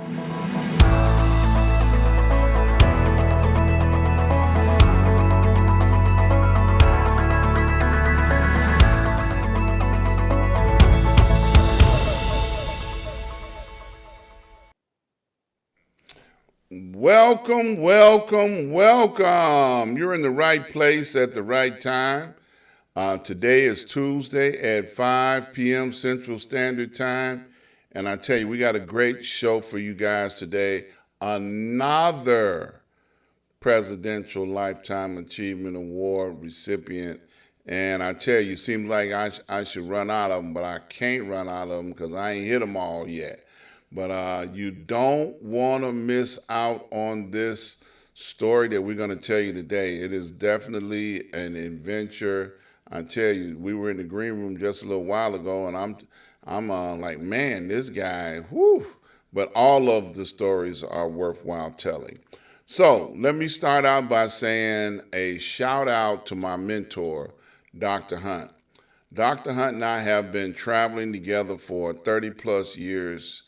Welcome, welcome, welcome. You're in the right place at the right time. Today is Tuesday at 5 p.m. Central Standard Time. And I tell you, we got a great show for you guys today. Another Presidential Lifetime Achievement Award recipient. And I tell you, it seems like I should run out of them, but I can't run out of them because I ain't hit them all yet. But you don't want to miss out on this story that we're going to tell you today. It is definitely an adventure. I tell you, we were in the green room just a little while ago, and I'm like, man, this guy, whew. But all of the stories are worthwhile telling. So let me start out by saying a shout out to my mentor, Dr. Hunt. Dr. Hunt and I have been traveling together for 30 plus years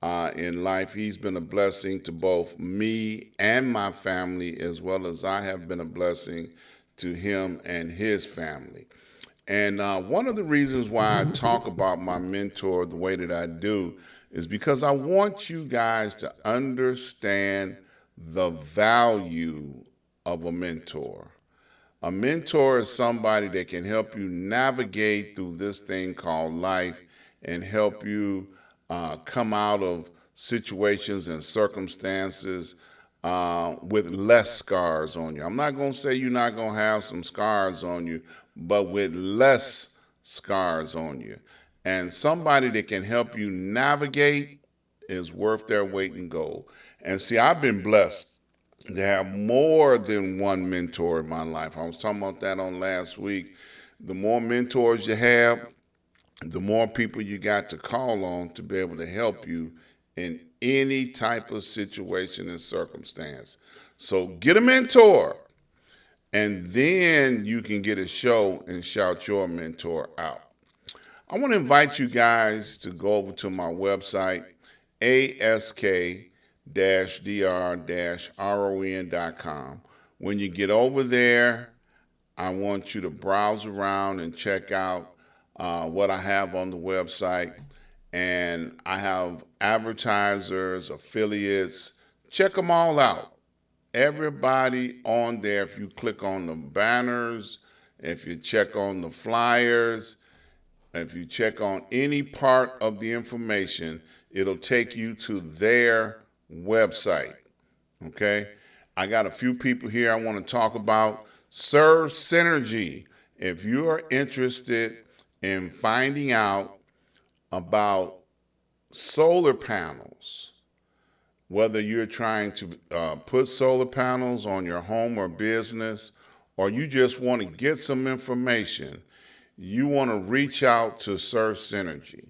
in life. He's been a blessing to both me and my family, as well as I have been a blessing to him and his family. And one of the reasons why I talk about my mentor the way that I do is because I want you guys to understand the value of a mentor. A mentor is somebody that can help you navigate through this thing called life and help you come out of situations and circumstances with less scars on you. I'm not going to say you're not going to have some scars on you, but with less scars on you. And somebody that can help you navigate is worth their weight in gold. And see, I've been blessed to have more than one mentor in my life. I was talking about that on last week. The more mentors you have, the more people you got to call on to be able to help you in any type of situation and circumstance. So get a mentor, and then you can get a show and shout your mentor out. I want to invite you guys to go over to my website, ask-dr-ron.com. When you get over there, I want you to browse around and check out what I have on the website. And I have advertisers, affiliates. Check them all out. Everybody on there, if you click on the banners, if you check on the flyers, if you check on any part of the information, it'll take you to their website. Okay? I got a few people here I want to talk about. Serve Synergy. If you are interested in finding out about solar panels, whether you're trying to put solar panels on your home or business, or you just want to get some information, you want to reach out to Serve Synergy.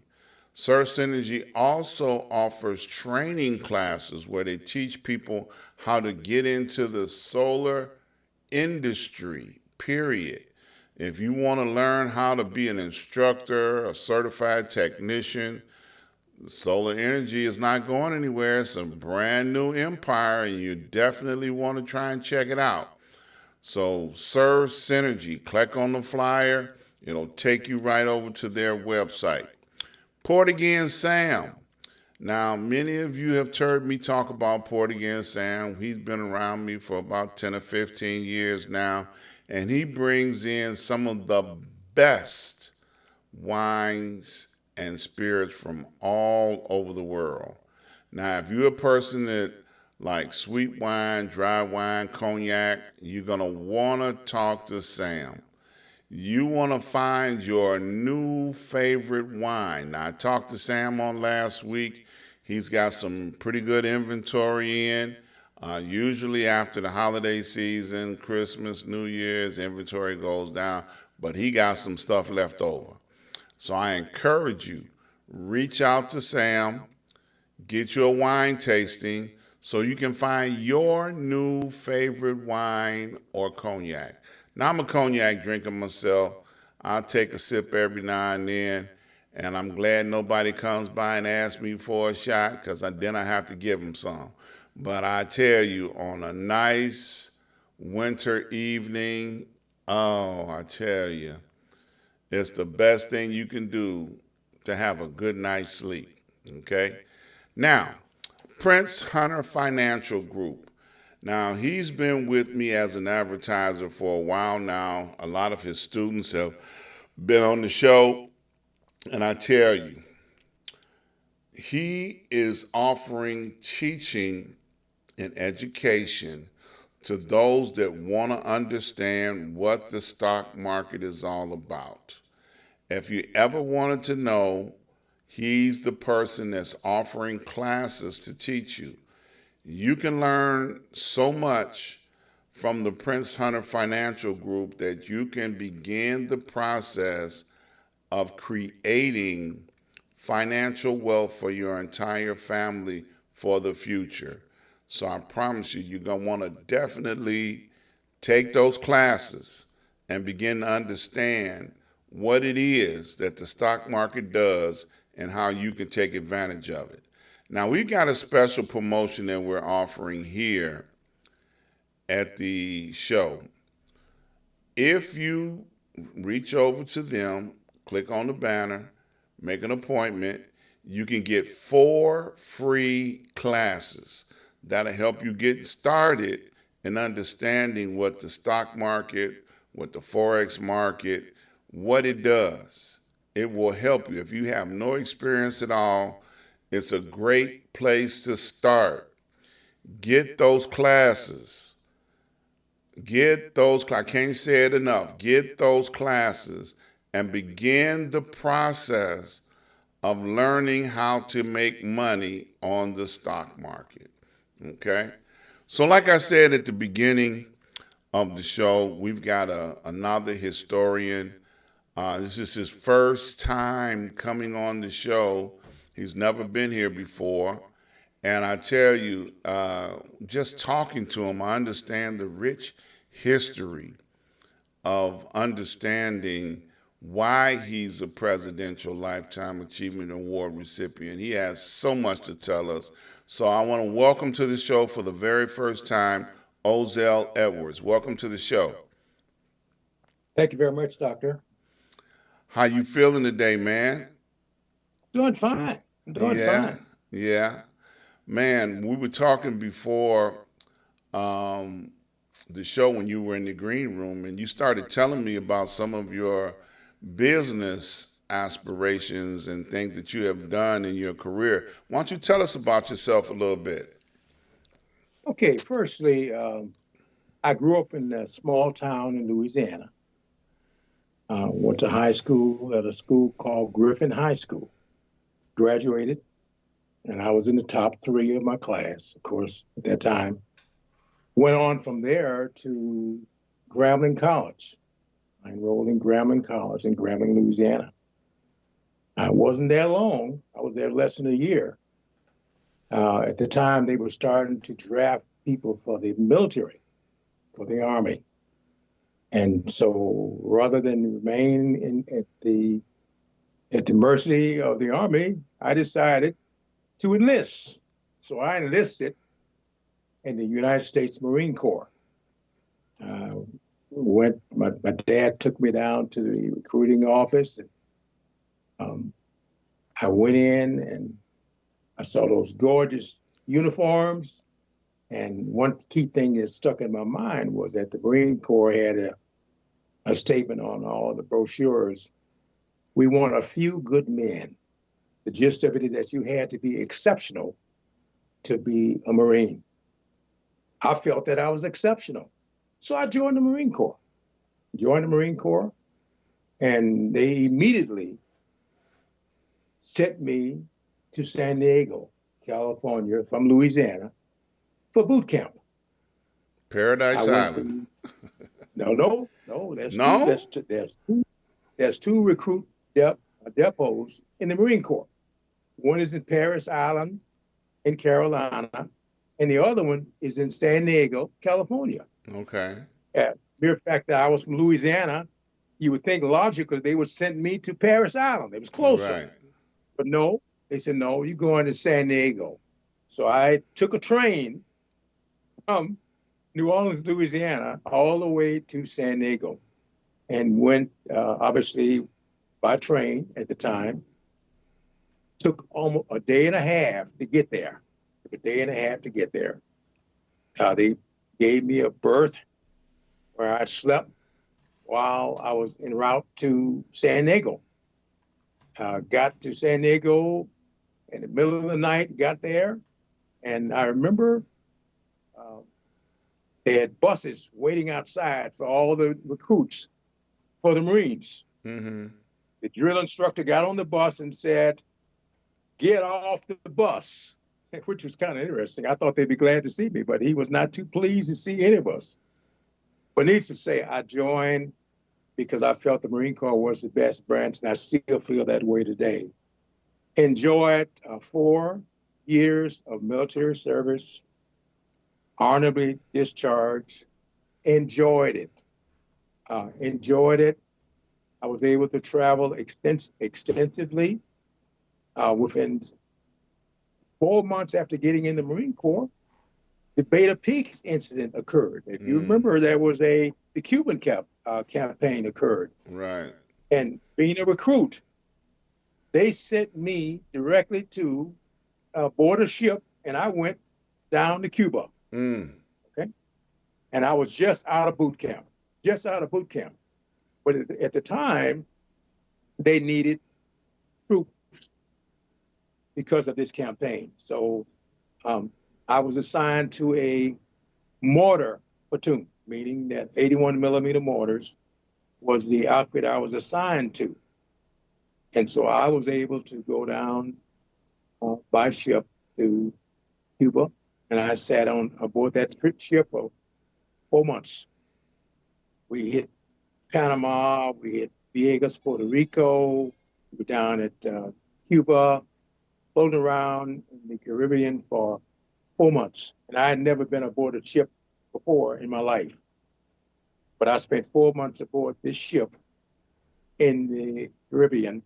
Serve Synergy also offers training classes where they teach people how to get into the solar industry, period. If you want to learn how to be an instructor, a certified technician, solar energy is not going anywhere. It's a brand new empire, and you definitely want to try and check it out. So Serve Synergy, click on the flyer. It'll take you right over to their website. Port Again Sam. Now, many of you have heard me talk about Port Again Sam. He's been around me for about 10 or 15 years now, and he brings in some of the best wines and spirits from all over the world. Now, if you're a person that likes sweet wine, dry wine, cognac, you're going to want to talk to Sam. You want to find your new favorite wine. Now, I talked to Sam on last week. He's got some pretty good inventory in. Usually after the holiday season, Christmas, New Year's, inventory goes down, but he got some stuff left over. So I encourage you, reach out to Sam, get you a wine tasting so you can find your new favorite wine or cognac. Now, I'm a cognac drinker myself. I'll take a sip every now and then, And I'm glad nobody comes by and asks me for a shot, because then I have to give them some. But I tell you, on a nice winter evening, oh, I tell you, it's the best thing you can do to have a good night's sleep. Okay? Now, Prince Hunter Financial Group. Now, he's been with me as an advertiser for a while now. A lot of his students have been on the show. And I tell you, he is offering teaching and education to those that want to understand what the stock market is all about. If you ever wanted to know, he's the person that's offering classes to teach you. You can learn so much from the Prince Hunter Financial Group that you can begin the process of creating financial wealth for your entire family for the future. So I promise you, you're going to want to definitely take those classes and begin to understand what it is that the stock market does and how you can take advantage of it. Now, we got a special promotion that we're offering here at the show. If you reach over to them, click on the banner, make an appointment, you can get 4 free classes that'll help you get started in understanding what the stock market, what the Forex market, what it does. It will help you. If you have no experience at all, it's a great place to start. Get those classes. I can't say it enough. Get those classes and begin the process of learning how to make money on the stock market. Okay? So like I said at the beginning of the show, we've got another historian. This is his first time coming on the show. He's never been here before. And I tell you, just talking to him, I understand the rich history of understanding why he's a Presidential Lifetime Achievement Award recipient. He has so much to tell us. So I want to welcome to the show for the very first time, Ozell Edwards. Welcome to the show. Thank you very much, Doctor. How you feeling today, man? Doing fine. Doing fine. Yeah. Man, we were talking before the show when you were in the green room, and you started telling me about some of your business aspirations and things that you have done in your career. Why don't you tell us about yourself a little bit? Okay, firstly, I grew up in a small town in Louisiana. Went to high school at a school called Griffin High School. Graduated, and I was in the top 3 of my class, of course, at that time. Went on from there to Grambling College. I enrolled in Grambling College in Grambling, Louisiana. I wasn't there long. I was there less than a year. At the time, they were starting to draft people for the military, for the Army. And so rather than remain at the mercy of the Army, I decided to enlist. So I enlisted in the United States Marine Corps. My dad took me down to the recruiting office. And, I went in and I saw those gorgeous uniforms. And one key thing that stuck in my mind was that the Marine Corps had a statement on all the brochures. We want a few good men. The gist of it is that you had to be exceptional to be a Marine. I felt that I was exceptional. So I joined the Marine Corps. And they immediately sent me to San Diego, California, from Louisiana, for boot camp. Paradise Island. No. No? There's 2 recruit depots in the Marine Corps. One is in Paris Island in Carolina, and the other one is in San Diego, California. Okay. Mere fact that I was from Louisiana you would think logically they would send me to Paris Island. It was closer. Right. But no, they said, no, you're going to San Diego. So I took a train from New Orleans, Louisiana, all the way to San Diego and went, obviously, by train at the time. Took almost a day and a half to get there. Took a day and a half to get there. They gave me a berth where I slept while I was en route to San Diego. Got to San Diego in the middle of the night, got there, and I remember they had buses waiting outside for all the recruits for the Marines. Mm-hmm. The drill instructor got on the bus and said, "Get off the bus," which was kind of interesting. I thought they'd be glad to see me, but he was not too pleased to see any of us. But needless to say, I joined because I felt the Marine Corps was the best branch, and I still feel that way today. Enjoyed 4 years of military service, honorably discharged, enjoyed it. Enjoyed it. I was able to travel extensively. Within 4 months after getting in the Marine Corps, the Beta Peaks incident occurred. If you remember, there was the Cuban campaign occurred. Right. And being a recruit, they sent me directly to board a ship, and I went down to Cuba. Okay, and I was just out of boot camp. But at the time, they needed troops because of this campaign. So I was assigned to a mortar platoon, meaning that 81 millimeter mortars was the outfit I was assigned to. And so I was able to go down by ship to Cuba, and I sat aboard that ship for 4 months. We hit Panama, we hit Vieques, Puerto Rico, we were down at Cuba, floating around in the Caribbean for 4 months. And I had never been aboard a ship before in my life. But I spent 4 months aboard this ship in the Caribbean,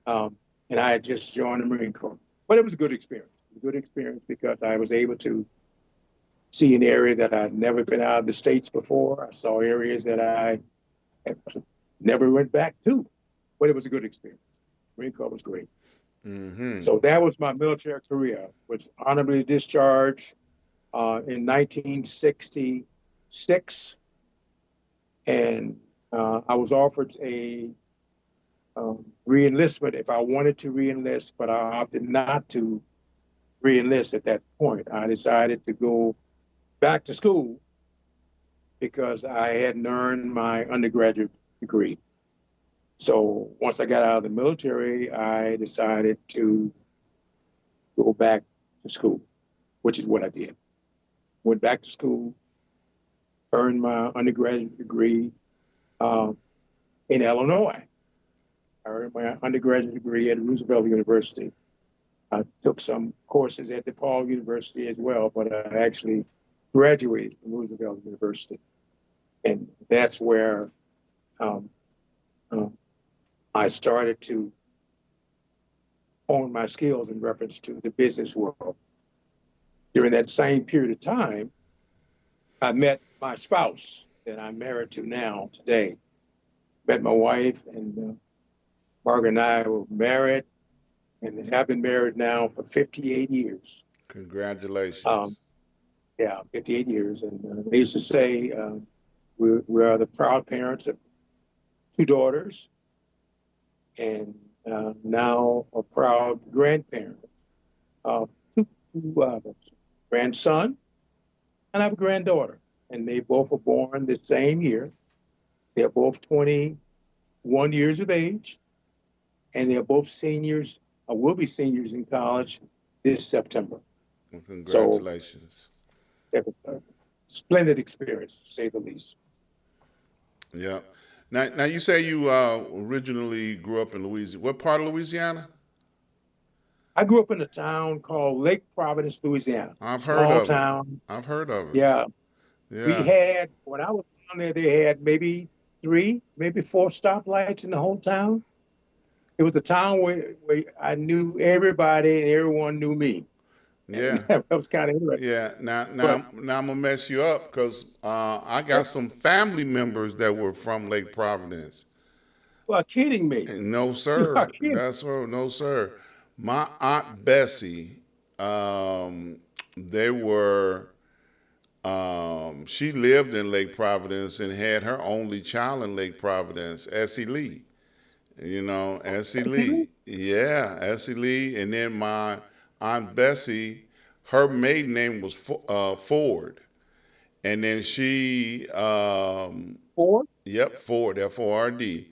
and I had just joined the Marine Corps. But it was a good experience. A good experience because I was able to see an area that I'd never been out of the States before. I saw areas that I never went back to. But it was a good experience. Marine Corps was great. Mm-hmm. So that was my military career. Was honorably discharged in 1966, and I was offered a re-enlistment if I wanted to re-enlist, but I opted not to re-enlist at that point. I decided to go back to school because I hadn't earned my undergraduate degree. So once I got out of the military, I decided to go back to school, which is what I did. Went back to school, earned my undergraduate degree in Illinois. I earned my undergraduate degree at Roosevelt University. I took some courses at DePaul University as well, but I actually graduated from Roosevelt University. And that's where I started to hone my skills in reference to the business world. During that same period of time, I met my spouse that I'm married to now, today. Met my wife, and Margaret and I were married and have been married now for 58 years. Congratulations. Yeah, 58 years. And needless to say, we are the proud parents of 2 daughters, and now a proud grandparent of two grandson, and I have a granddaughter. And they both were born the same year. They're both 21 years of age, and they're both seniors, or will be seniors in college this September. Well, congratulations. So, splendid experience, to say the least. Yeah. Now you say you originally grew up in Louisiana. What part of Louisiana? I grew up in a town called Lake Providence, Louisiana. I've heard Small of it. town. I've heard of it. Yeah. We Yeah. had, when I was down there, they had maybe three, maybe four stoplights in the whole town. It was a town where I knew everybody and everyone knew me. And Yeah. that was kind of interesting. Yeah. But Now I'm gonna mess you up because I you got some family members that were from Lake Providence. are kidding me. No, You are sir. kidding. That's right. No, sir. My aunt Bessie, they were. She lived in Lake Providence and had her only child in Lake Providence, Essie Lee. You know, Essie Really? Lee. Yeah, Essie Lee. And then my aunt Bessie, her maiden name was Ford. And then she, Four? yep, Ford, Ford.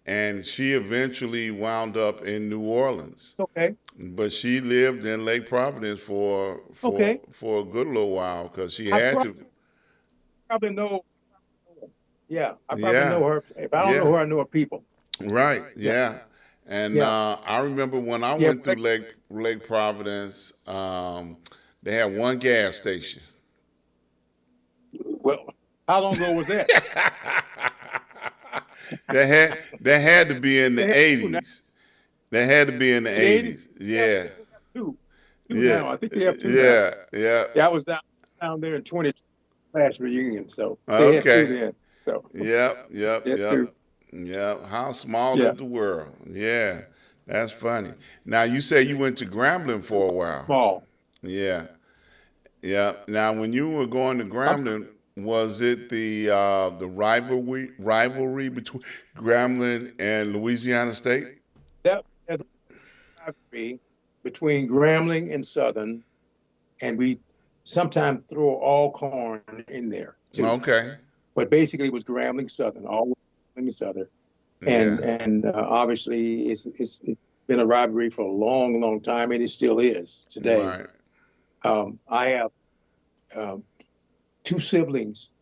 And she eventually wound up in New Orleans. Okay. But she lived in Lake Providence Okay. for a good little while because she I had to. probably know. Yeah, I probably Yeah, know her. If I don't know yeah, her, I know her people. right, Yeah. yeah. And Yeah. I remember when I Yeah. went through Lake Providence, they had one gas station. Well, how long ago was that? That had to be in They the have two now. eighties. That had to be in the In the 80s, eighties. Yeah, they have two. Two yeah, now. I think they have two now. yeah, yeah. Yeah, I was down there in 20 class reunion, so they had two Okay. then. So Yep, yep, they had two. yep, yep. How small Yeah, is the world? Yeah, that's funny. Now you say you went to Grambling for a while. small. Yeah, yeah. Now when you were going to I'm Grambling, was it the rivalry between Grambling and Louisiana State? that that's a rivalry between Grambling and Southern, and we sometimes throw all corn in there too. Okay. But basically, it was Grambling Southern, all Grambling Southern, Yeah. and obviously it's been a rivalry for a long, long time, and it still is today. Right. I have um, two siblings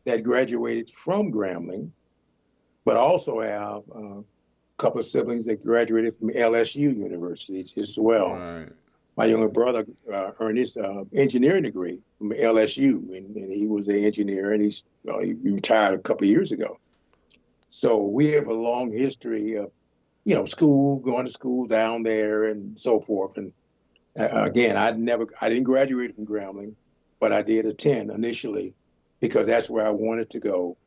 that graduated from Grambling, but also have a couple of siblings that graduated from LSU universities as well. Right. My younger brother earned his engineering degree from LSU, and he was an engineer, and he retired a couple of years ago. So we have a long history of, school, going to school down there, and so forth. And again, I didn't graduate from Grambling, but I did attend initially because that's where I wanted to go.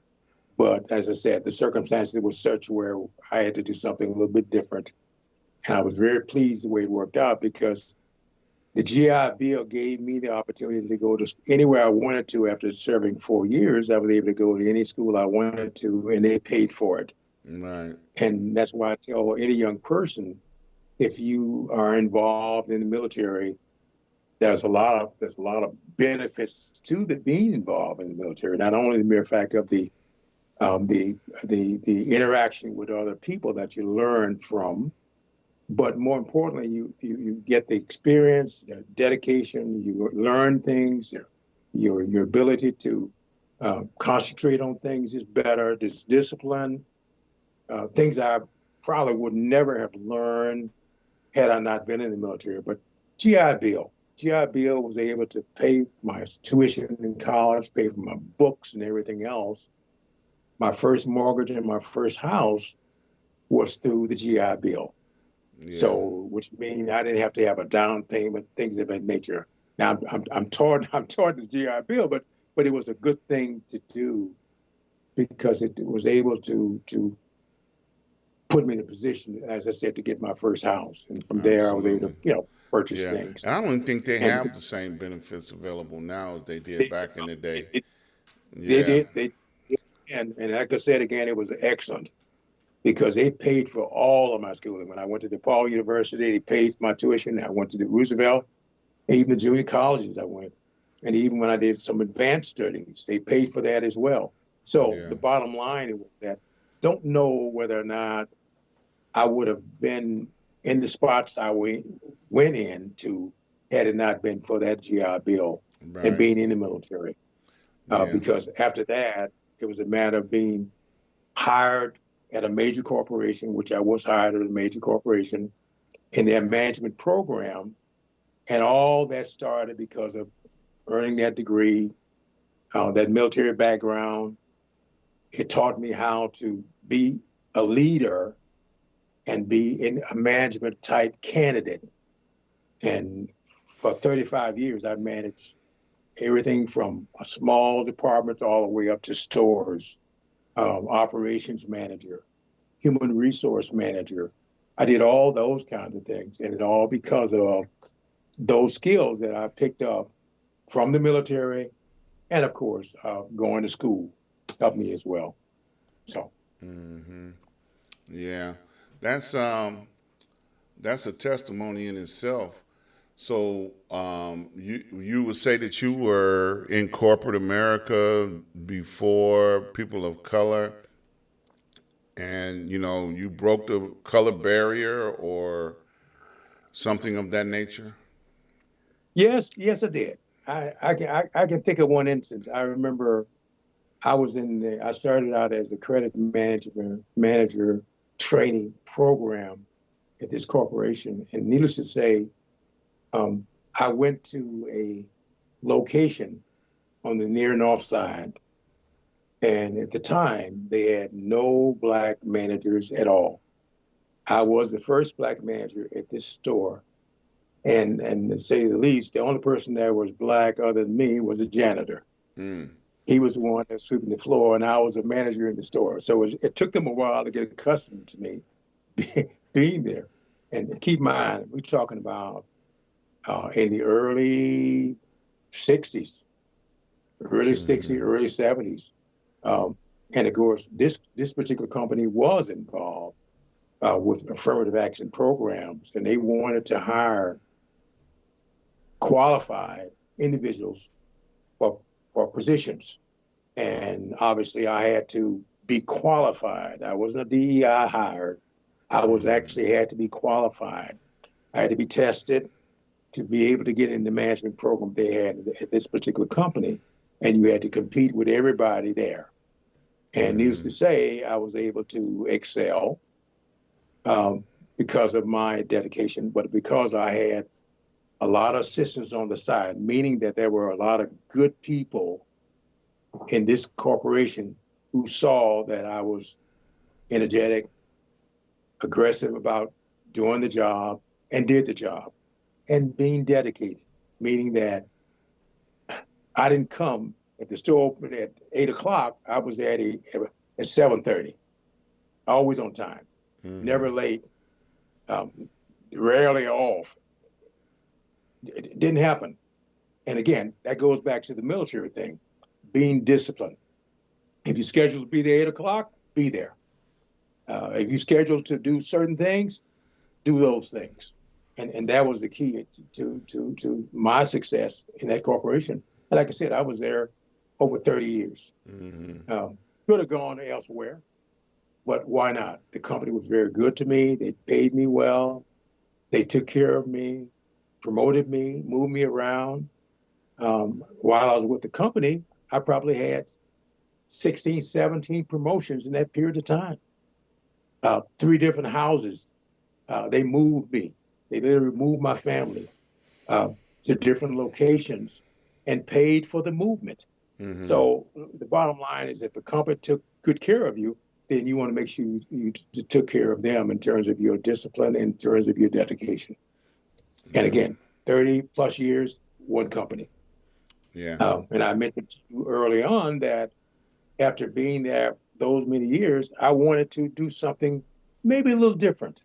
But as I said, the circumstances were such where I had to do something a little bit different. And I was very pleased the way it worked out because the GI Bill gave me the opportunity to go to anywhere I wanted to after serving 4 years. I was able to go to any school I wanted to, and they paid for it. Right. And that's why I tell any young person, if you are involved in the military, there's a lot of benefits to being involved in the military. Not only the mere fact of the interaction with other people that you learn from, but more importantly, you get the experience, the dedication. You learn things. Your ability to concentrate on things is better. There's discipline, things I probably would never have learned had I not been in the military. But GI Bill, GI Bill was able to pay my tuition in college, pay for my books and everything else. My first mortgage and my first house was through the GI Bill. Yeah. So, which means I didn't have to have a down payment, things of that nature. Now I'm toward the GI Bill, but it was a good thing to do because it was able to put me in a position, as I said, to get my first house, and from there I was able to Absolutely. purchase Yeah. things. And I don't think they And have the same benefits available now as they did they back in the day. they Yeah. did and like I said again, it was excellent because they paid for all of my schooling. When I went to DePaul University, they paid my tuition. I went to the Roosevelt, and even the junior colleges I went. And even when I did some advanced studies, they paid for that as well. So Yeah. the bottom line was that don't know whether or not I would have been in the spots I went into had it not been for that GI Bill and Right. being in the military. Yeah. Because after that, it was a matter of being hired at a major corporation, which I was hired at a major corporation in their management program. And all that started because of earning that degree, that military background, It taught me how to be a leader and be in a management type candidate. And for 35 years, I managed everything from a small departments all the way up to stores, operations manager, human resource manager. I did all those kinds of things, and it all because of those skills that I picked up from the military, and of course, going to school helped me as well. So, Yeah, that's that's a testimony in itself. So you would say that you were in corporate America before people of color, and you broke the color barrier or something of that nature. yes, I did. I can think of one instance. I remember I started out as a credit management manager training program at this corporation, and needless to say, um, I went to a location on the near north side, and at the time they had no black managers at all. I was the first black manager at this store, and to say the least, the only person that was black other than me was a janitor. Mm. He was the one that was sweeping the floor, and I was a manager in the store. So it took them a while to get accustomed to me being there. And keep in mind, we're talking about in the early 60s, early 70s. Um, and of course, this particular company was involved with affirmative action programs, and they wanted to hire qualified individuals for, for positions. And obviously, I had to be qualified. I wasn't a DEI hire. I was actually had to be qualified. I had to be tested to be able to get in the management program they had at this particular company. And you had to compete with everybody there. And needless to say, I was able to excel because of my dedication, but because I had a lot of assistants on the side, meaning that there were a lot of good people in this corporation who saw that I was energetic, aggressive about doing the job, and did the job, and being dedicated, meaning that I didn't come if the store opened at 8 o'clock. I was at 7:30, always on time, never late, rarely off. It didn't happen. And again, that goes back to the military thing, being disciplined. If you're scheduled to be there 8 o'clock, be there. If you're scheduled to do certain things, do those things. And that was the key to my success in that corporation. And like I said, I was there over 30 years. Could have gone elsewhere, but why not? The company was very good to me. They paid me well. They took care of me, promoted me, moved me around. While I was with the company, I probably had 16, 17 promotions in that period of time. 3 different houses. They moved me. They literally moved my family to different locations and paid for the movement. So the bottom line is if the company took good care of you, then you want to make sure you took care of them in terms of your discipline, in terms of your dedication. And again, 30 plus years, one company. Yeah. And I mentioned to you early on that after being there those many years, I wanted to do something maybe a little different.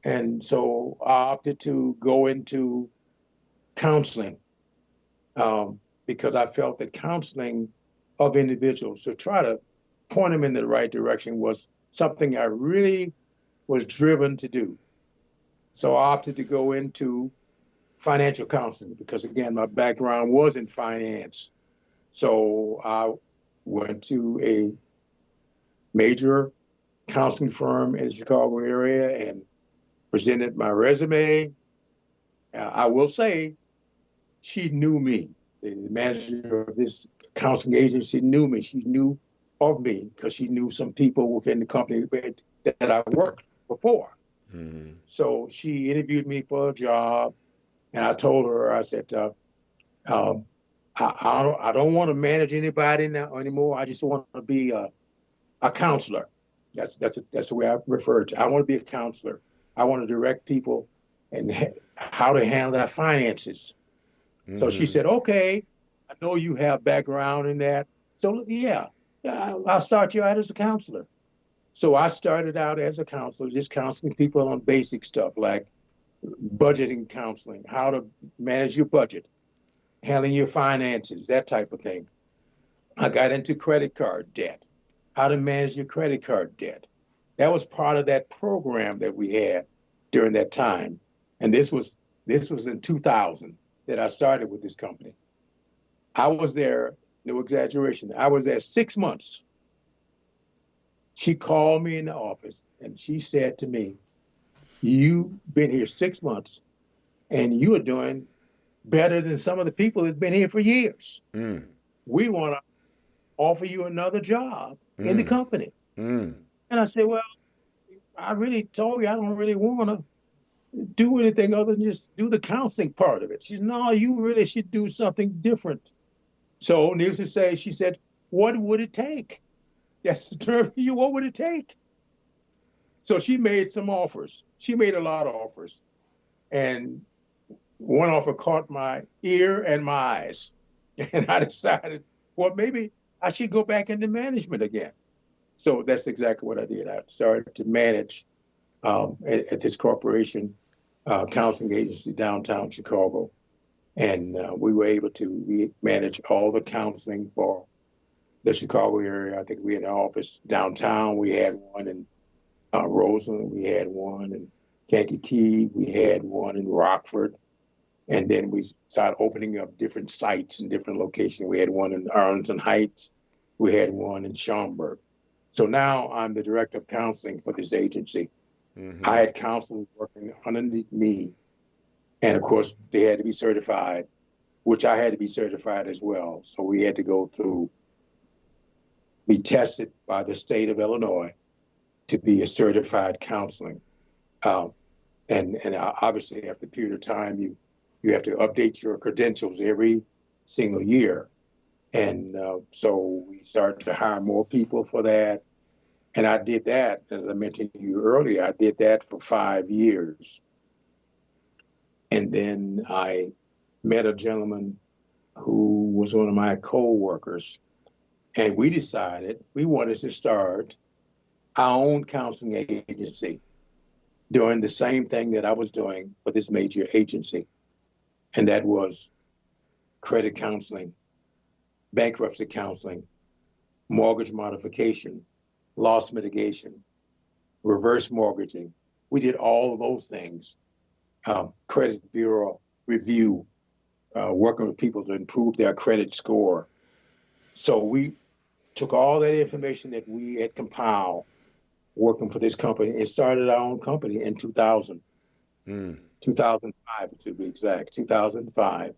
And so I opted to go into counseling because I felt that counseling of individuals to try to point them in the right direction was something I really was driven to do. So I opted to go into financial counseling because, again, my background was in finance. So I went to a major counseling firm in the Chicago area and presented my resume. I will say she knew me. The manager of this counseling agency knew me. She knew of me because she knew some people within the company that I worked before. So she interviewed me for a job, and I told her, I said, I don't want to manage anybody now anymore. I just want to be a counselor. That's the way I refer to it. I want to be a counselor. I want to direct people and how to handle their finances. So she Mm-hmm. said, okay, I know you have background in that. So yeah, I'll start you out as a counselor. So I started out as a counselor, just counseling people on basic stuff like budgeting counseling, how to manage your budget, handling your finances, that type of thing. I got into credit card debt, how to manage your credit card debt. That was part of that program that we had during that time. And this was in 2000 that I started with this company. I was there, no exaggeration. I was there 6 months. She called me in the office and she said to me, "You've been here 6 months and you are doing better than some of the people that've been here for years. Mm. We want to offer you another job in the Mm. company." Mm. And I said, "Well, I really told you I don't really want to do anything other than just do the counseling part of it." She said, "No, you really should do something different." So, needless to say, she said, "What would it take?" That's the term for you. What would it take? So she made some offers. She made a lot of offers. And one offer caught my ear and my eyes. And I decided, well, maybe I should go back into management again. So that's exactly what I did. I started to manage at this corporation counseling agency downtown Chicago. And we were able to manage all the counseling for the Chicago area. I think we had an office downtown. We had one in Roseland. We had one in Kankakee. We had one in Rockford. And then we started opening up different sites in different locations. We had one in Arlington Heights. We had one in Schaumburg. So now I'm the director of counseling for this agency. I Mm-hmm. had counselors working underneath me. And of course, they had to be certified, which I had to be certified as well. So we had to go through, be tested by the state of Illinois to be a certified counseling. Um, and obviously, after a period of time, you have to update your credentials every single year. And so we started to hire more people for that. And I did that, as I mentioned to you earlier, I did that for 5 years. And then I met a gentleman who was one of my co-workers. And we decided we wanted to start our own counseling agency, doing the same thing that I was doing for this major agency. And that was credit counseling, bankruptcy counseling, mortgage modification, loss mitigation, reverse mortgaging. We did all of those things. Credit bureau review, working with people to improve their credit score. So we took all that information that we had compiled working for this company and started our own company in 2000, Mm. 2005 to be exact, 2005.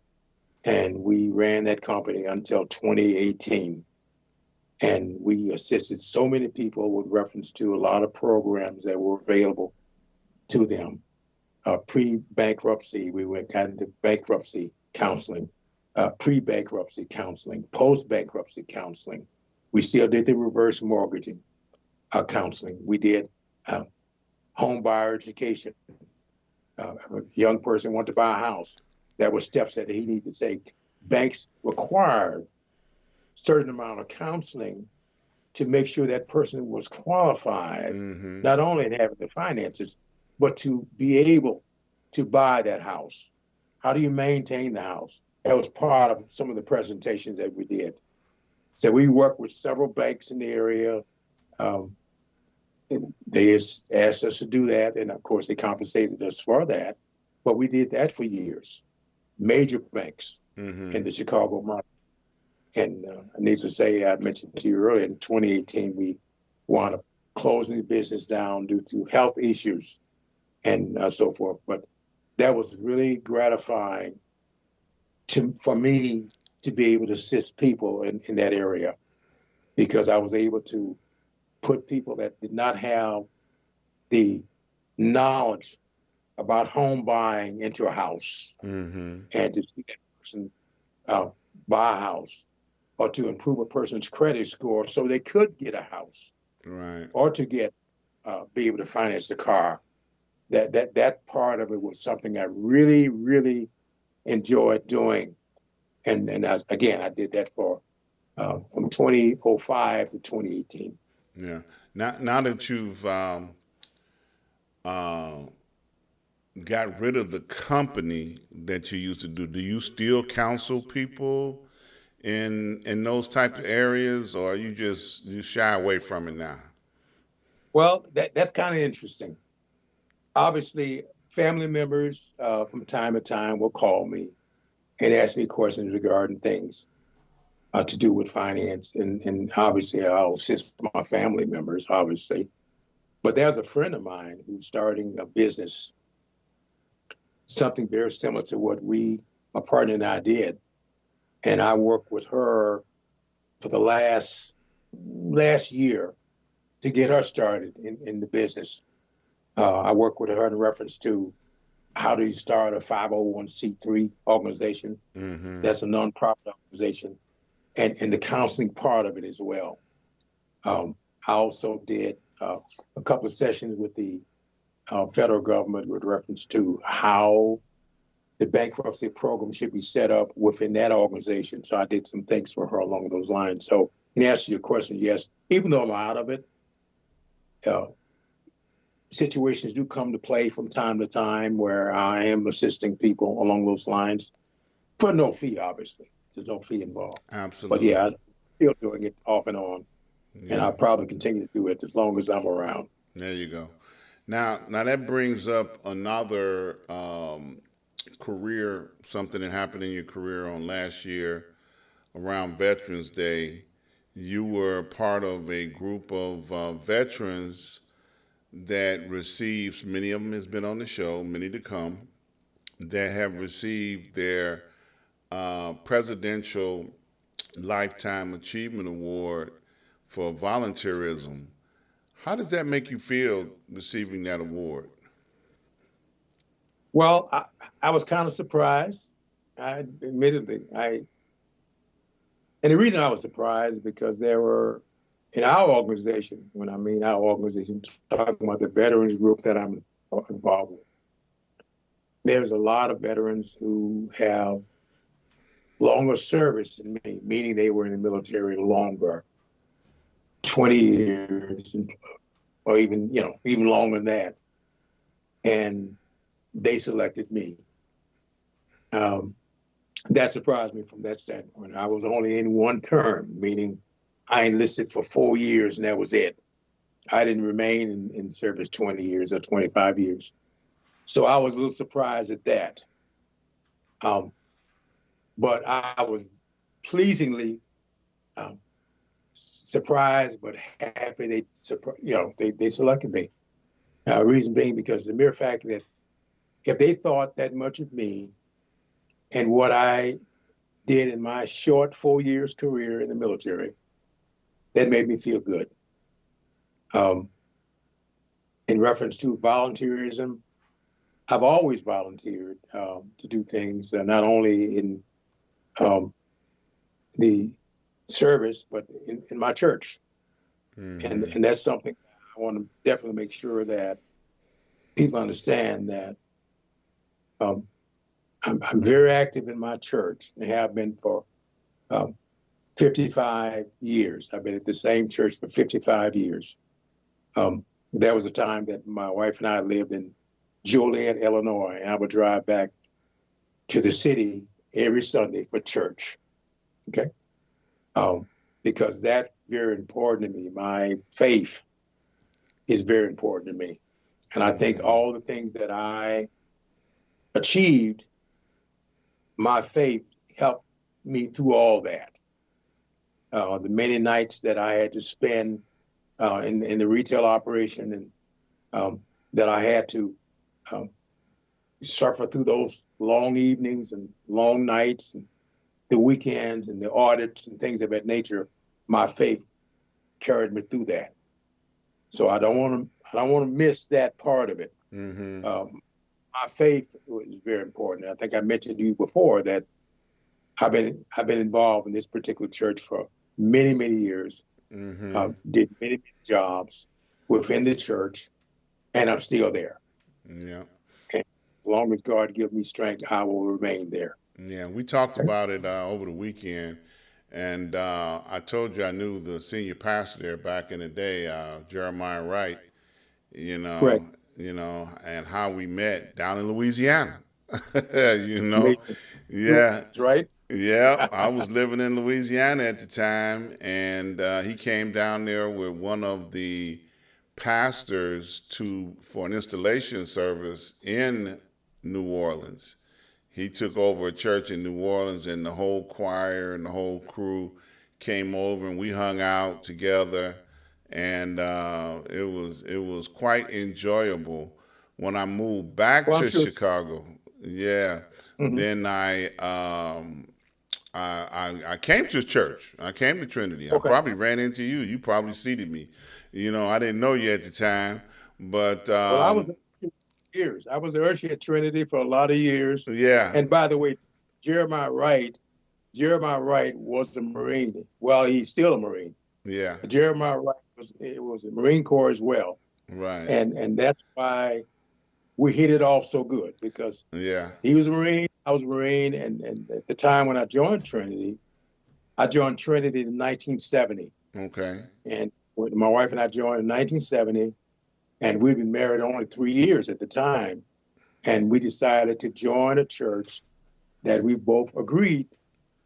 And we ran that company until 2018. And we assisted so many people with reference to a lot of programs that were available to them. Pre-bankruptcy, we got into bankruptcy counseling, pre-bankruptcy counseling, post-bankruptcy counseling. We still did the reverse mortgaging counseling. We did home buyer education. A young person wanted to buy a house. That were steps that he needed to take. Banks required certain amount of counseling to make sure that person was qualified, Mm-hmm. not only in having the finances, but to be able to buy that house. How do you maintain the house? That was part of some of the presentations that we did. So we worked with several banks in the area. Um, they asked us to do that, and of course, they compensated us for that. But we did that for years. Major banks Mm-hmm. in the Chicago market. And needless to say, I mentioned to you earlier, in 2018, we wound up closing the business down due to health issues and so forth. But that was really gratifying for me to be able to assist people in that area, because I was able to put people that did not have the knowledge about home buying into a house, Mm-hmm. and to see that person uh, buy a house or to improve a person's credit score so they could get a house Right. or to be able to finance the car. That part of it was something I really, really enjoyed doing. And again, I did that for from 2005 to 2018. Yeah. Now that you've uh, got rid of the company that you used to do you still counsel people in those type of areas, or you shy away from it now? Well, that's kind of interesting. Obviously, family members from time to time will call me and ask me questions regarding things to do with finance. And obviously, I'll assist my family members, obviously. But there's a friend of mine who's starting a business, something very similar to what my partner and I did. And I worked with her for the last year to get her started in the business. I worked with her in reference to how do you start a 501c3 organization. Mm-hmm. That's a nonprofit organization, and the counseling part of it as well. I also did a couple of sessions with the federal government with reference to how the bankruptcy program should be set up within that organization. So I did some things for her along those lines. So in answer to your question, yes, even though I'm out of it, uh, situations do come to play from time to time where I am assisting people along those lines for no fee, obviously. There's no fee involved. But yeah, Absolutely. I'm still doing it off and on, and Yeah. I'll probably continue to do it as long as I'm around. There you go. Now that brings up another career, something that happened in your career on last year around Veterans Day. You were part of a group of veterans that receives, many of them has been on the show, many to come, that have received their Presidential Lifetime Achievement Award for volunteerism. How does that make you feel receiving that award? Well, I was kind of surprised. I admittedly, and the reason I was surprised is because there were in our organization. When I mean our organization, talking about the veterans group that I'm involved with, there's a lot of veterans who have longer service than me, meaning they were in the military longer, 20 years, or even longer than that, and they selected me. Um, that surprised me from that standpoint. I was only in one term, meaning I enlisted for 4 years and that was it. I didn't remain in service 20 years or 25 years. So I was a little surprised at that. Um, but I was pleasingly um, surprised, but happy they selected me. Reason being because the mere fact that if they thought that much of me and what I did in my short 4 years career in the military, that made me feel good. Um, in reference to volunteerism, I've always volunteered to do things, not only in um, the service, but in my church. And, Mm-hmm. and that's something I want to definitely make sure that people understand that um, I'm very active in my church and have been for um, 55 years. I've been at the same church for 55 years. There was a time that my wife and I lived in Joliet, Illinois, and I would drive back to the city every Sunday for church. Okay. Um, because that's very important to me. My faith is very important to me. And I think Mm-hmm. all the things that I achieved, my faith helped me through all that. The many nights that I had to spend in the retail operation and that I had to um, suffer through those long evenings and long nights and the weekends and the audits and things of that nature, my faith carried me through that. So I don't want to miss that part of it. Mm-hmm. My faith is very important. I think I mentioned to you before that I've been involved in this particular church for many, many years. Mm-hmm. Did many, many jobs within the church, and I'm still there. Yeah. And as long as God gives me strength, I will remain there. Yeah. We talked about it over the weekend, and I told you I knew the senior pastor there back in the day, Jeremiah Wright. You know, Correct. and how we met down in Louisiana. you know, Amazing. yeah, Right? yeah. I was living in Louisiana at the time, and he came down there with one of the pastors to for an installation service in New Orleans. He took over a church in New Orleans, and the whole choir and the whole crew came over, and we hung out together, and it was quite enjoyable. When I moved back Well, I'm to sure. Chicago, yeah, Mhm. then I came to church. I came to Trinity. I Okay. probably ran into you. You probably seated me. I didn't know you at the time, but Well, I was there for years. I was the usher at Trinity for a lot of years. yeah, And by the way, Jeremiah Wright, Jeremiah Wright was a Marine. Well, he's still a Marine. yeah, Jeremiah Wright was a Marine Corps as well, right, and that's why we hit it off so good because yeah, he was a Marine, I was a Marine, and at the time when I joined Trinity in 1970, okay, and when my wife and I joined in 1970, and we'd been married only 3 years at the time, and we decided to join a church that we both agreed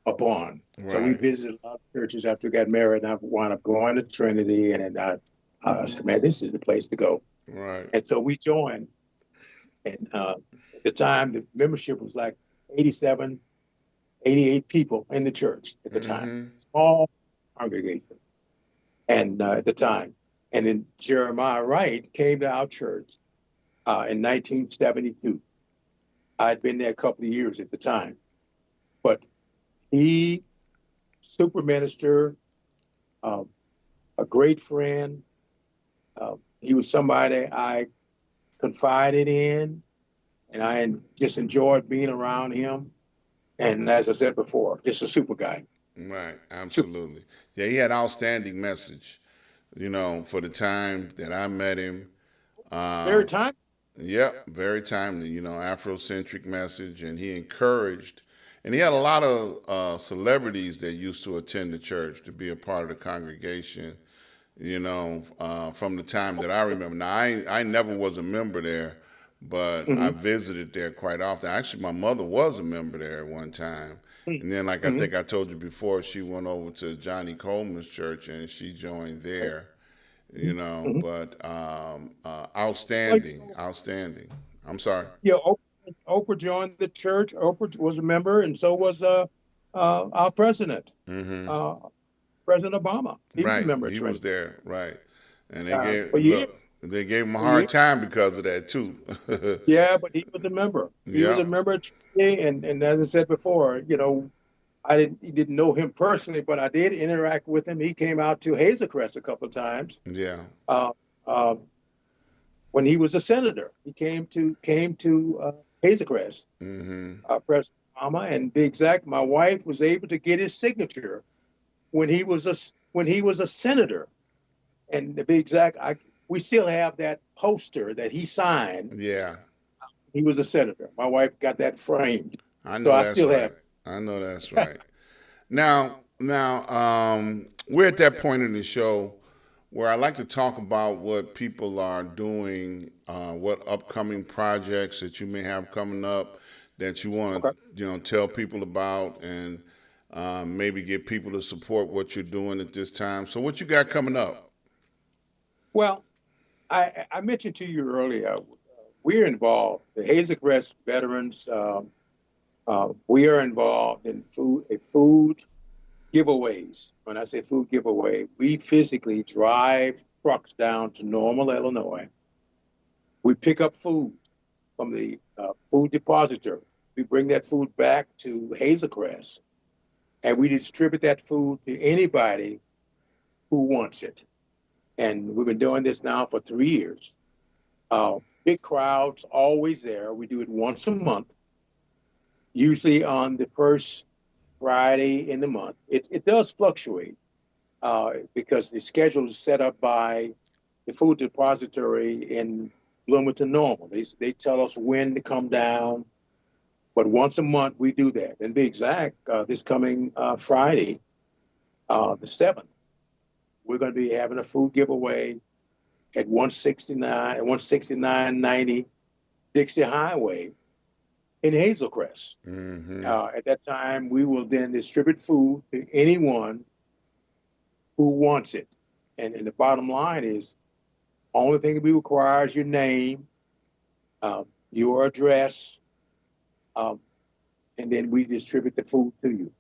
upon. So we right, visited a lot of churches after we got married, and I wound up going to Trinity, and I said, man, this is the place to go. right, And so we joined, and at the time, the membership was like 87, 88 people in the church at the time, mm-hmm, small congregation, and at the time. And then Jeremiah Wright came to our church in 1972. I'd been there a couple of years at the time, but he, super minister, uh, a great friend. He was somebody I confided in, and I just enjoyed being around him. And as I said before, just a super guy. right, Super, absolutely. Yeah, he had outstanding message. For the time that I met him. very Um, time. Yep, very timely. Afrocentric message, and he encouraged, and he had a lot of celebrities that used to attend the church to be a part of the congregation. From the time that I remember. Now, I never was a member there, but I Hmm. visited there quite often. Actually, my mother was a member there at one time. And then, like I Hmm. think I told you before, she went over to Johnny Coleman's church and she joined there. Hmm. But Like, outstanding, outstanding. I'm sorry. yeah, Oprah joined the church. Oprah was a member, and so was our president, Hmm. uh, President Obama. He was a Right, member of he was Trinity there. Right, and they for gave years. look, they gave him a For years. hard time because of that too. Yeah, but he was a member. He was Yeah, a member of Trinity, and as I said before, I didn't know him personally, but I did interact with him. He came out to Hazel Crest a couple of times. yeah. Uh, uh, when he was a senator, he came to Hazel Crest, Hmm. President Obama, and be exact, my wife was able to get his signature when he was a senator. And to be exact, we still have that poster that he signed. Yeah, He was a senator. My wife got that framed, I so know I that's still have right. I know that's right. Now, we're at that point in the show where I like to talk about what people are doing, what upcoming projects that you may have coming up that you want Okay. to, tell people about, and maybe get people to support what you're doing at this time. So, what you got coming up? Well, I mentioned to you earlier, we're involved. The Hazel Crest veterans, we are involved in food giveaways. When I say food giveaway, we physically drive trucks down to Normal, Illinois. We pick up food from the food depository. We bring that food back to Hazel Crest, and we distribute that food to anybody who wants it. And we've been doing this now for 3 years. Big crowds always there. We do it once a month, usually on the first Friday in the month. It does fluctuate because the schedule is set up by the food depository in Bloomington Normal. They tell us when to come down, but once a month we do that. And be exact, this coming Friday, the 7th, we're going to be having a food giveaway at 16990 Dixie Highway in Hazelcrest. At that time, we will then distribute food to anyone who wants it. And the bottom line is, only thing we require is your name, your address, and then we distribute the food to you.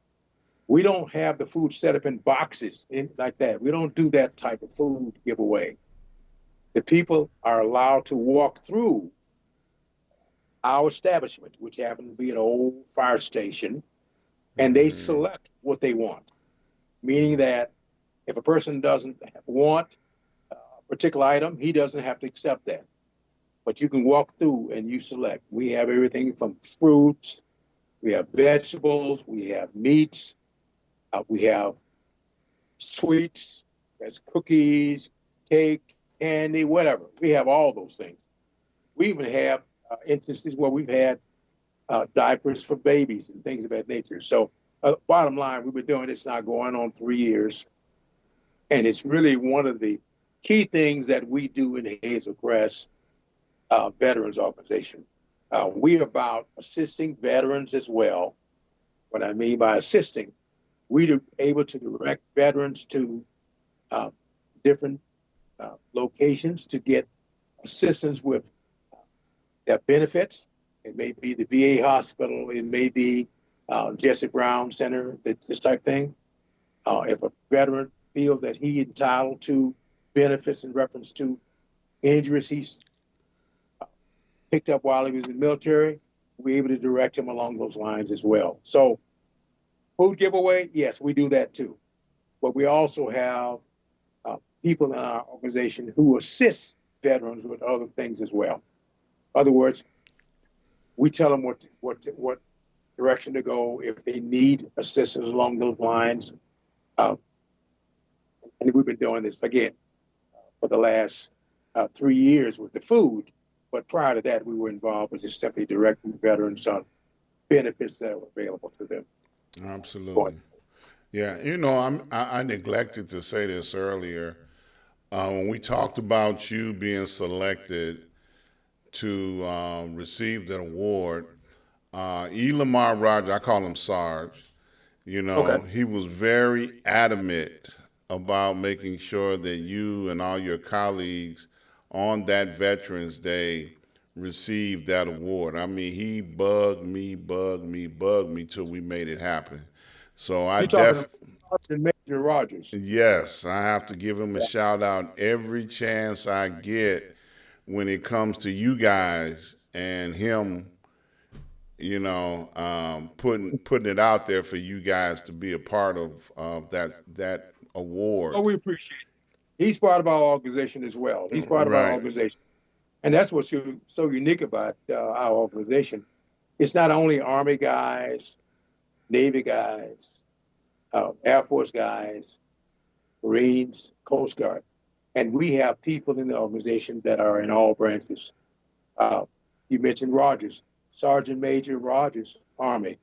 We don't have the food set up in boxes like that. We don't do that type of food giveaway. The people are allowed to walk through our establishment, which happens to be an old fire station, and they select what they want. Meaning that if a person doesn't want a particular item, he doesn't have to accept that. But you can walk through and you select. We have everything from fruits, we have vegetables, we have meats, we have sweets, that's cookies, cake, candy, whatever. We have all those things. We even have instances where we've had diapers for babies and things of that nature. So bottom line, we've been doing this now going on 3 years. And it's really one of the key things that we do in the Hazelcrest Veterans Organization. We're about assisting veterans as well. What I mean by assisting, we're able to direct veterans to different locations to get assistance with their benefits. It may be the VA hospital, it may be Jesse Brown Center, this type of thing. If a veteran feels that he's entitled to benefits in reference to injuries he's picked up while he was in the military, we're able to direct him along those lines as well. So food giveaway, yes, we do that too. But we also have people in our organization who assist veterans with other things as well. In other words, we tell them what direction to go if they need assistance along those lines. And we've been doing this, again, for the last 3 years with the food. But prior to that, we were involved with just simply directing veterans on benefits that are available to them. Absolutely. Yeah, I neglected to say this earlier. When we talked about you being selected to receive that award, Lamar Rogers, I call him Sarge, Okay. he was very adamant about making sure that you and all your colleagues on that Veterans Day received that award. I mean, he bugged me till we made it happen. So You're talking about Sergeant Major Rogers. yes, I have to give him a shout out every chance I get when it comes to you guys and him, putting it out there for you guys to be a part of that award. Oh, we appreciate it. He's part of our organization as well. He's part of our Right. organization. And that's what's so unique about our organization. It's not only Army guys, Navy guys, Air Force guys, Marines, Coast Guard. And we have people in the organization that are in all branches. You mentioned Rogers, Sergeant Major Rogers, Army.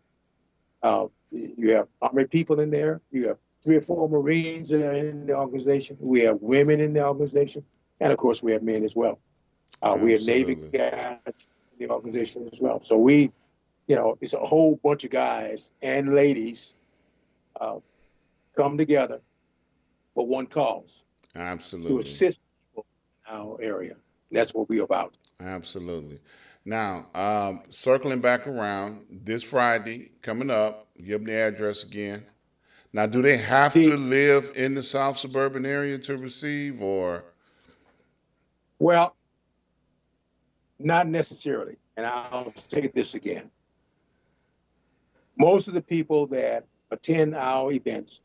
You have Army people in there. You have 3 or 4 Marines that are in the organization. We have women in the organization. And of course, we have men as well. We have Navy Absolutely. guys in the organization as well. So it's a whole bunch of guys and ladies come together for one cause to Absolutely. assist people in our area. That's what we're about. Absolutely. Now, circling back around, this Friday coming up, give them the address again. Now, do they have to The, live in the South suburban area to receive, or? well, not necessarily. And I'll say this again. Most of the people that attend our events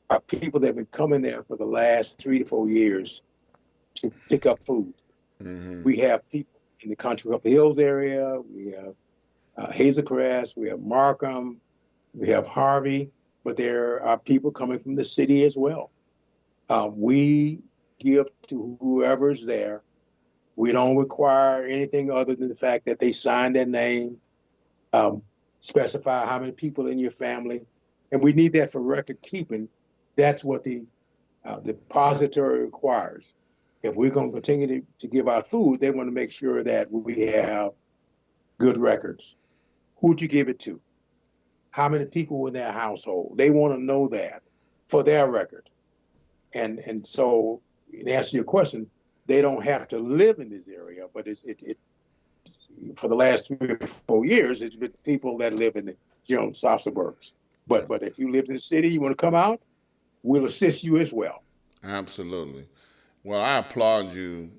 are people that have been coming there for the last 3 to 4 years to pick up food. Mm-hmm. We have people in the Country Club Hills area. We have Hazelcrest. We have Markham. We have Harvey, but there are people coming from the city as well. We give to whoever's there. We don't require anything other than the fact that they sign their name, um, specify how many people in your family, and we need that for record keeping. That's what the depository requires. If we're going to continue to give out food, they want to make sure that we have good records. Who'd you give it to? How many people were in their household? They want to know that for their record. And so, in answer to your question, they don't have to live in this area, but for the last 3 or 4 years, it's been people that live in the south suburbs. But if you live in the city, you want to come out, we'll assist you as well. Absolutely. Well, I applaud you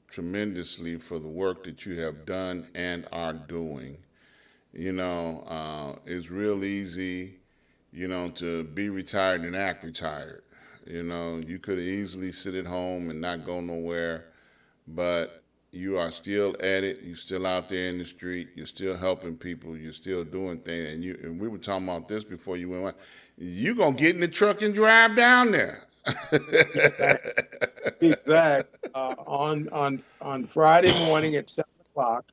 tremendously for the work that you have done and are doing. It's real easy, to be retired and act retired. You could easily sit at home and not go nowhere, but you are still at it. You're still out there in the street. You're still helping people. You're still doing things. And we were talking about this before you went on. You gonna get in the truck and drive down there. Yes, exactly. On Friday morning at 7 o'clock,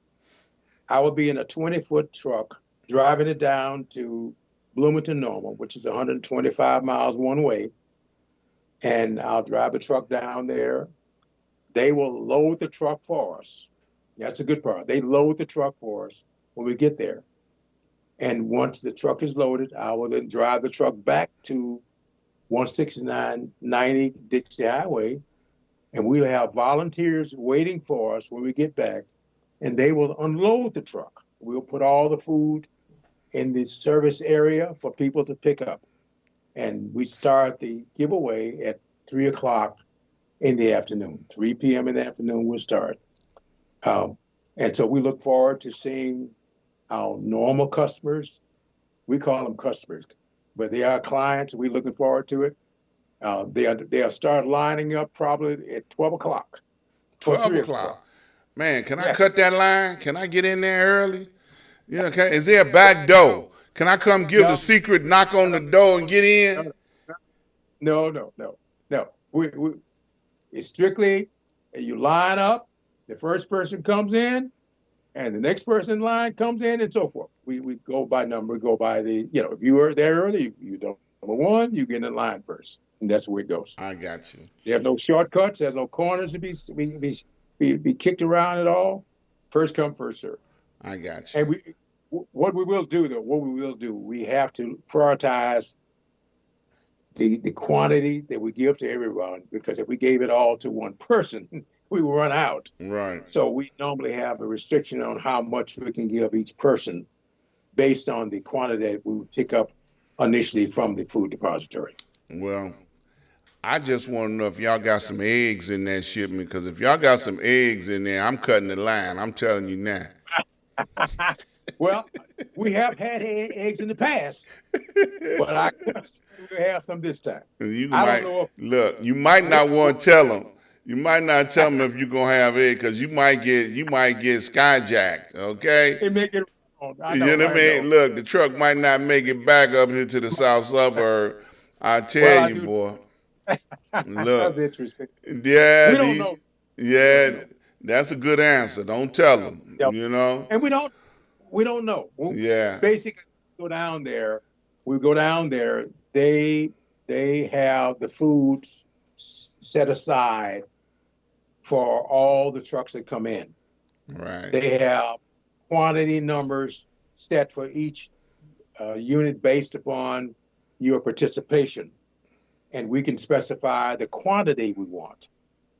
I will be in a 20-foot truck driving it down to Bloomington Normal, which is 125 miles one way. And I'll drive the truck down there. They will load the truck for us. That's the good part. They load the truck for us when we get there. And once the truck is loaded, I will then drive the truck back to 16990 Dixie Highway, and we'll have volunteers waiting for us when we get back, and they will unload the truck. We'll put all the food in the service area for people to pick up. And we start the giveaway at 3 o'clock in the afternoon. 3 p.m. in the afternoon, we'll start. And so we look forward to seeing our normal customers. We call them customers, but they are clients. We're looking forward to it. They'll start lining up probably at 12 o'clock for 12 3 o'clock. o'clock. Man, can I Yeah. cut that line? Can I get in there early? Yeah, okay. Is there a back door? Can I come give the No, secret knock on the door and get in? no, no. It's strictly you line up, the first person comes in, and the next person in line comes in, and so forth. We go by number, we go by if you were there early, you don't number one, you get in line first. And that's where it goes. I got you. There's no shortcuts, there's no corners to be kicked around at all. First come, first serve. I got you. And what we will do, we have to prioritize the quantity that we give to everyone, because if we gave it all to one person, we will run out. Right. So we normally have a restriction on how much we can give each person based on the quantity that we pick up initially from the food depository. Well, I just want to know if y'all got some eggs in that shipment, because if y'all got some eggs in there, I'm cutting the line. I'm telling you now. Well, we have had eggs in the past, but I we have some this time. You I might don't know if look. You might not want to tell them. You might not tell them if you're gonna have eggs, because you might get skyjacked. Okay. they make it wrong. I You know, know what I I know. mean? Look, the truck might not make it back up here to the south suburb. I Well, tell I you, do. boy. That's Look, interesting. yeah, We don't know. We don't yeah, know. that's a good answer. Don't tell them. Yep. You know? And we don't know. Yeah. Basically, go down there. We go down there. They have the food set aside for all the trucks that come in. Right. They have quantity numbers set for each unit based upon your participation, and we can specify the quantity we want.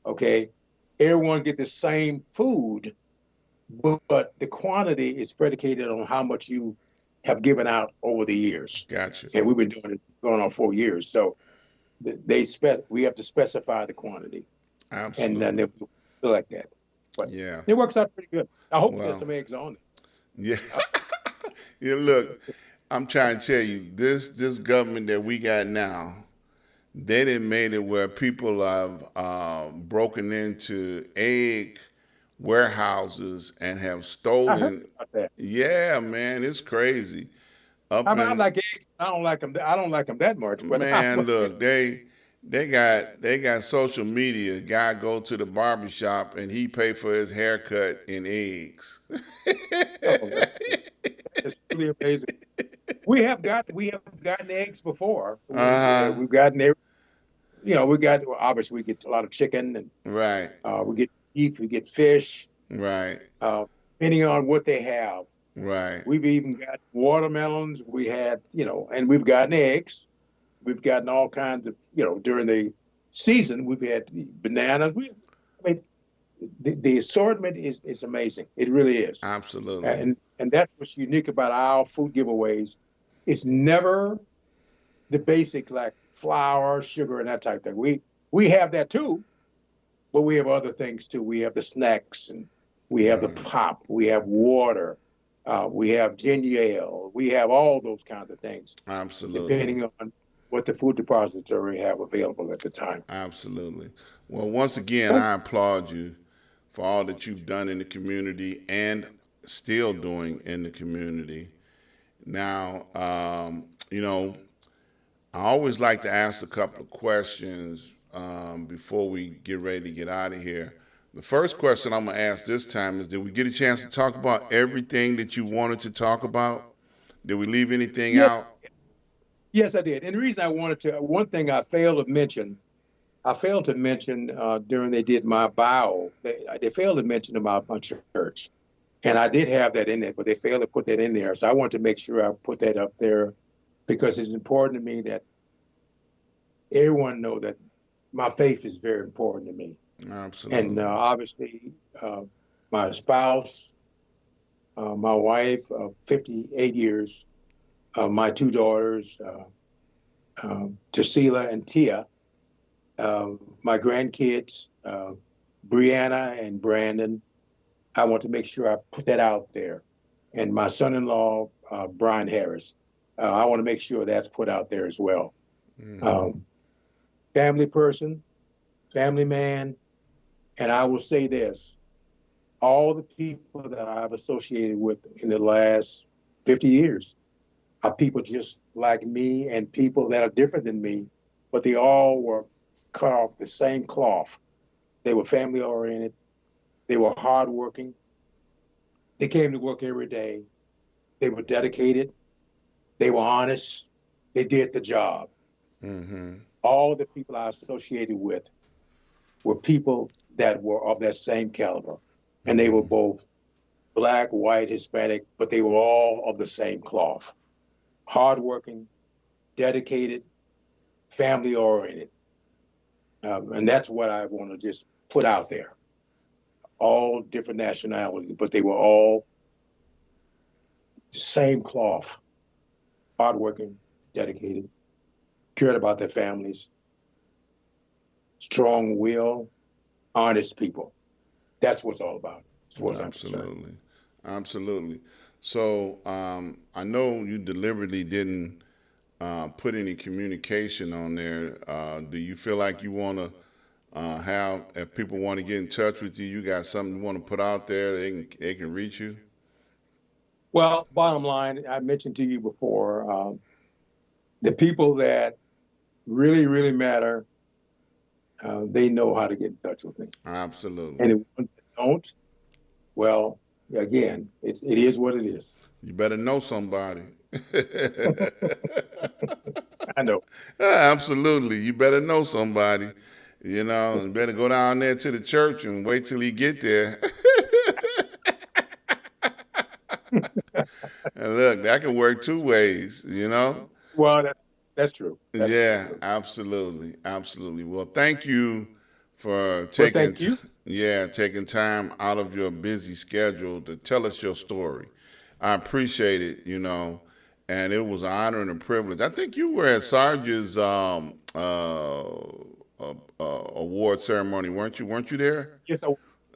Okay, everyone get the same food, but the quantity is predicated on how much you have given out over the years. Gotcha. And we've been doing it going on 4 years, so we have to specify the quantity, and then Absolutely. they select that. But Yeah. it works out pretty good. I hope there's Well. some eggs on Yeah. it. Yeah. Look, I'm trying to tell you, this government that we got now, they done made it where people have broken into egg warehouses and have I heard stolen. about that. Yeah, man, it's crazy. up I mean, I in like eggs. I don't like them. I don't like them that much, but man, but look, they got social media. Guy go to the barbershop and he pay for his haircut in eggs. oh, that's really amazing. We have gotten eggs before. Uh-huh. We've gotten every, we got well, obviously we get a lot of chicken and Right. we get beef, we get fish, Right. uh, depending on what they have. Right. We've even got watermelons. We had, and we've gotten eggs. We've gotten all kinds of, during the season, we've had bananas. I mean, the assortment is amazing. It really is. Absolutely. And that's what's unique about our food giveaways. It's never the basic like flour, sugar, and that type of thing. We have that too, but we have other things too. We have the snacks and we have the Right. pop. We have water. We have ginger ale. We have all those kinds of things, Absolutely. depending on what the food depository have available at the time. Absolutely. Well, once again, I applaud you for all that you've done in the community and still doing in the community. Now, I always like to ask a couple of questions before we get ready to get out of here. The first question I'm going to ask this time is: did we get a chance to talk about everything that you wanted to talk about? Did we leave anything Yes, out? yes, I did. And the reason I wanted to, one thing I failed to mention during they did my bio, they failed to mention about my church. And I did have that in there, but they failed to put that in there. So I want to make sure I put that up there because it's important to me that everyone know that my faith is very important to me. And Absolutely. obviously, my spouse, my wife of 58 years, my two daughters, Tasila and Tia, my grandkids, Brianna and Brandon. I want to make sure I put that out there. And my son-in-law, Brian Harris, I want to make sure that's put out there as well. Mm-hmm. Um, family person, family man, and I will say this, all the people that I've associated with in the last 50 years are people just like me and people that are different than me, but they all were cut off the same cloth. They were family oriented. They were hardworking. They came to work every day. They were dedicated. They were honest. They did the job. Mm-hmm. All the people I associated with were people that were of that same caliber. And they were Mm-hmm. both black, white, Hispanic, but they were all of the same cloth. Hardworking, dedicated, family oriented. And that's what I want to just put out there. All different nationalities, but they were all same cloth. Hardworking, dedicated, cared about their families, strong will, honest people. That's what it's all about, as far as I'm concerned. Absolutely. Absolutely. So I know you deliberately didn't put any communication on there. Do you feel like you want to have, if people want to get in touch with you, you got something you want to put out there, they can reach you? Well, bottom line, I mentioned to you before, the people that really, really matter, they know how to get in touch with me. And Absolutely. the ones that don't, well, again, it is what it is. You better know somebody. I know. Absolutely. You better know somebody. You better go down there to the church and wait till he get there. And look, that can work two ways. Well, that's true. That's Yeah, true. absolutely. Absolutely. Well, thank you for Well, thank you. taking time out of your busy schedule to tell us your story. I appreciate it. And it was an honor and a privilege. I think you were at Sarge's award ceremony, weren't you? Weren't you there? Yes,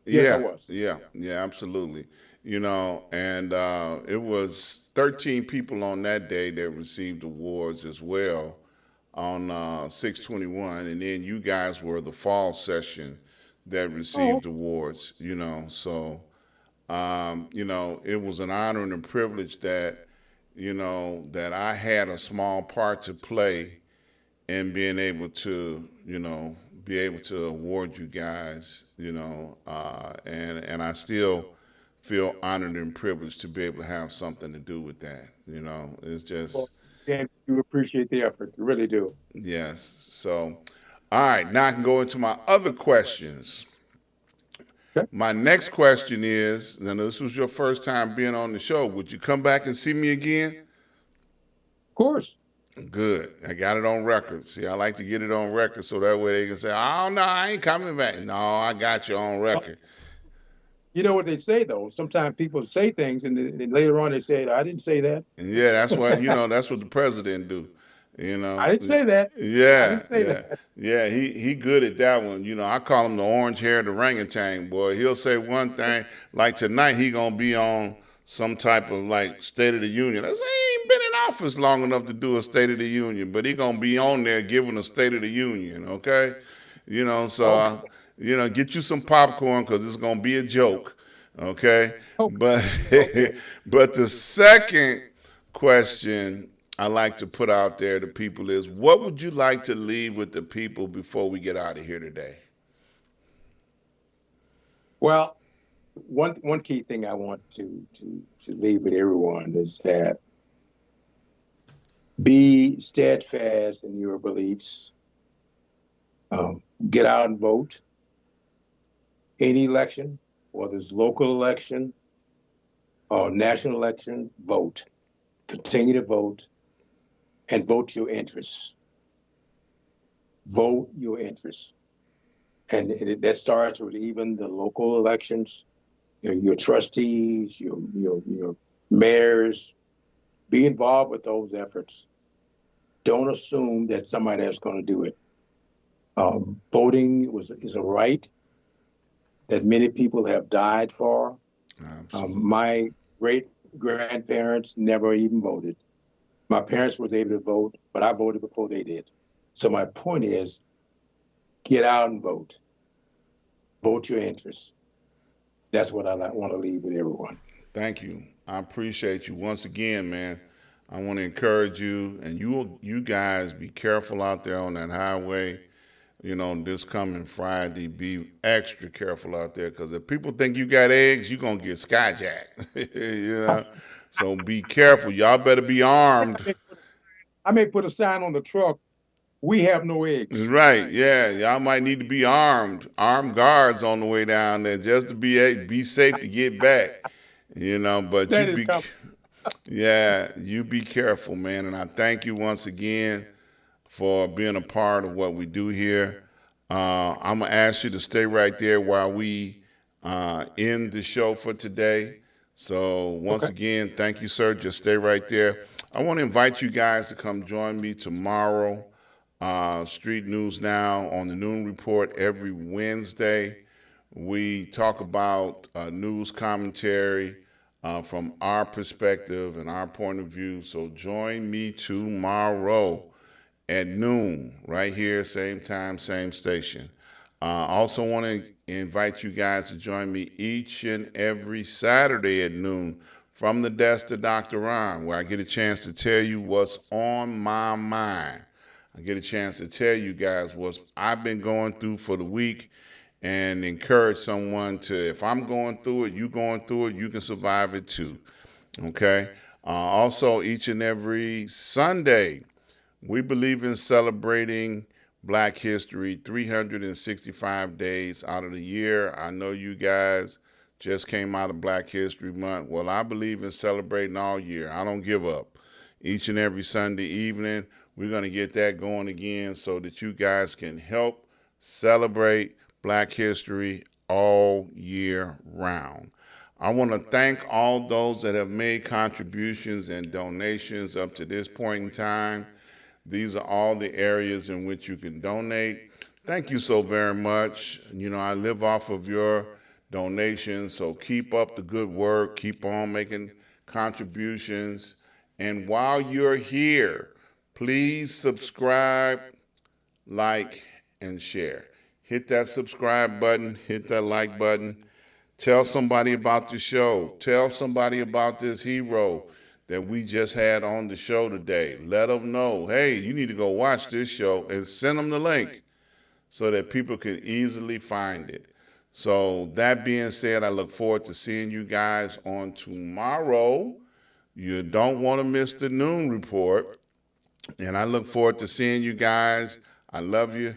yes, I Yeah, was. yeah, yeah, absolutely. And it was 13 people on that day that received awards as well on 621, and then you guys were the fall session that Oh, received awards. So it was an honor and a privilege that that I had a small part to play in being able to, be able to award you guys, and I still feel honored and privileged to be able to have something to do with that. It's Well, just, again, you appreciate the effort. You really do. yes. So, all right, now I can go into my other questions. Okay. My next question is, now this was your first time being on the show. Would you come back and see me again? Of course. Good. I got it on record. See, I like to get it on record so that way they can say, "Oh no, I ain't coming back." No, I got you on Well, record. you know what they say though. Sometimes people say things, and then later on they say, "I didn't say that. And yeah, that's what the president do. You I know. didn't say that. I Yeah, didn't say yeah, that." yeah. He good at that one. I call him the orange-haired orangutan boy. He'll say one thing like tonight he gonna be on some type of like State of the Union. I say he ain't been in office long enough to do a State of the Union, but he gonna be on there giving a State of the Union. Okay, so Okay. get you some popcorn because it's gonna be a joke. Okay, Okay. but Okay. but the second question I like to put out there to people is, what would you like to leave with the people before we get out of here today? Well, one key thing I want to leave with everyone is that be steadfast in your beliefs. Get out and vote. Any election, whether it's local election or national election, vote. Continue to vote and vote your interests. Vote your interests. And that starts with even the local elections, your trustees, your mayors. Be involved with those efforts. Don't assume that somebody else is going to do it. Voting is a right that many people have died for. Absolutely. My great grandparents never even voted. My parents were able to vote, but I voted before they did. So my point is, get out and vote. Vote your interests. That's what I want to leave with everyone. Thank you. I appreciate you once again, man. I want to encourage you, and you guys be careful out there on that highway. This coming Friday, be extra careful out there because if people think you got eggs, you're gonna get skyjacked. So be careful. Y'all better be armed. I may put a sign on the truck. We have no eggs. Right, yeah. Y'all might need to be armed guards on the way down there just to be safe to get back. But That is coming. you be careful, man. And I thank you once again for being a part of what we do here. I'm gonna ask you to stay right there while we end the show for today. So once Okay. again, thank you, sir. Just stay right there. I want to invite you guys to come join me tomorrow. Street News Now on the Noon Report every Wednesday. We talk about news commentary from our perspective and our point of view. So join me tomorrow at noon, right here, same time, same station. Also want to invite you guys to join me each and every Saturday at noon from the desk to Dr. Ron, where I get a chance to tell you what's on my mind. I get a chance to tell you guys what I've been going through for the week and encourage someone to, if I'm going through it, you going through it, you can survive it too. Okay? Also, each and every Sunday, we believe in celebrating Black History 365 days out of the year. I know you guys just came out of Black History Month. Well, I believe in celebrating all year. I don't give up. Each and every Sunday evening, we're going to get that going again so that you guys can help celebrate Black History all year round. I want to thank all those that have made contributions and donations up to this point in time. These are all the areas in which you can donate. Thank you so very much. I live off of your donations, so keep up the good work. Keep on making contributions. And while you're here, please subscribe, like, and share. Hit that subscribe button, hit that like button. Tell somebody about the show. Tell somebody about this hero. that we just had on the show today. Let them know, hey, you need to go watch this show, and send them the link so that people can easily find it. So that being said, I look forward to seeing you guys on tomorrow. You don't want to miss the noon report. And I look forward to seeing you guys. I love you.